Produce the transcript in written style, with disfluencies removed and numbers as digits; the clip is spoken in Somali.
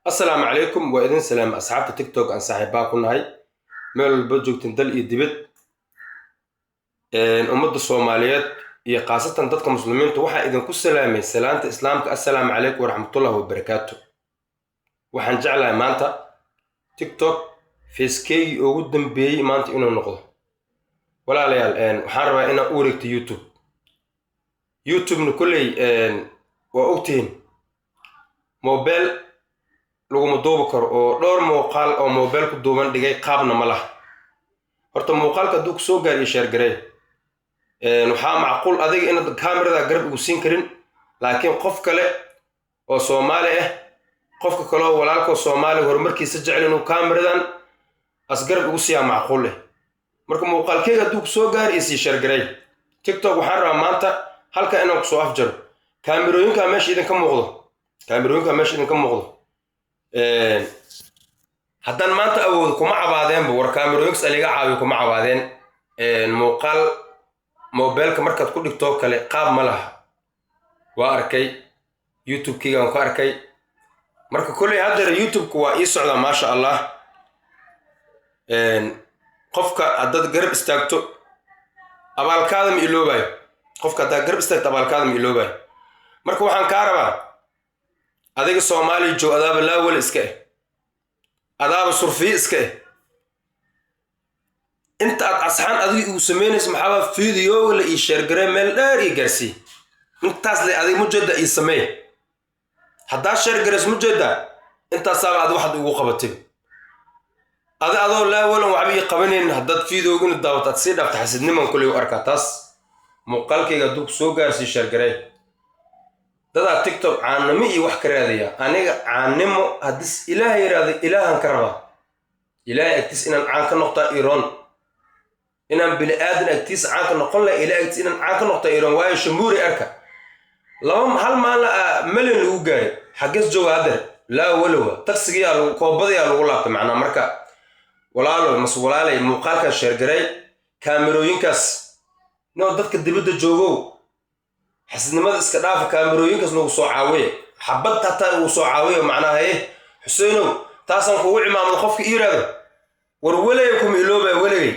السلام عليكم وإذن سلام أصحاب تيك توك أن صاحباكم هاي ميل بوجوكتين دل إي دبت أمد الصوماليات iyo qaasatan dadka muslimiintu waxa idin ku salaamay salaanta islaamka assalaamu calaykum waraxmatullaahi wabarakaatuh waxaan jeclahay maanta TikTok facekeygi ugu dambeeyay maanta inuu noqdo walaalayaal waxaan rabaa inaan u wareegto YouTube na kulley waa ogtihiin mobile lagu duubi karo oo dhowr muuqaal oo mobile ku duuban dhigay qaabna ma laha horta muuqaalka duu soo gaar iyo share gareey waxaa macquul adiga inaad kaamirada garab ugu siin karin laakiin qof kale oo Soomaali ah qofka kale oo walaalka Soomaali horumarkiisa jecel inuu kaamiradan asgarab ugu siiya macquul ah marka muuqaalkeega duu soo gaar iyo si share gareey TikTok waxaan rabaa maanta halka inaan ku soo afjaro kaamirooyinka meesha idin ka muuqdo haddaan maanta awood kuma cabaadeen war kaamirooyinkaas aliga caawiyo kuma cabaadeen muuqaal mobilka markaad ku dhigto kale qaab ma laha waa arkay YouTube-kiga aan ku arkay marka kulay hadda YouTube-ku waa ii socda ma sha Allah qofka haddaad garab istaagto abaalkaada ma iloobay qofka haddaad garab istaagto abaalkaada ma iloobay marka waxaan ka rabaa adiga Soomaali joog adaaba laawal iska adaaba surfi iska انت اصحان ادي او سمينيس maxaa video la ii share garay meel dheer ii gaarsi intaas la adi mujada ii samee hadaa share gareys mujada intaas aad wax ugu qabatay adoo la wala waxbi qabaneen hadaa video-gu daawatad si dhafta xasidniman kulay u arkaa taas muuqaalkayga dug soo gaarsi share garay dada TikTok caanimo iyo wax ka raadaya aniga caanimo hadis ilaahay yiraahdo ilaahan ka raba ilaahay agtiis inaan caan ka noqdo Iran inaan bini aadan agtiis caan ka noqon la ilaahay agtiis inaan caan ka noqdo Iran waayo shamuuri arka laba hal maala malin lagu gaaray xagees jawaadir la walawa tagsiga lagu koobadaya lagu laabtay macna marka walaalay muuqaalka share garay kaamirooyinkaas noo dadka dibadda joogo xasidnimada iska dhaaf kaamirooyinkaas nagu soo caawiye xabad tataa uu soo caawiye macnaha Xuseeno taasan ku cimaamad qofka iiraado war walaaykum iloobay walaayay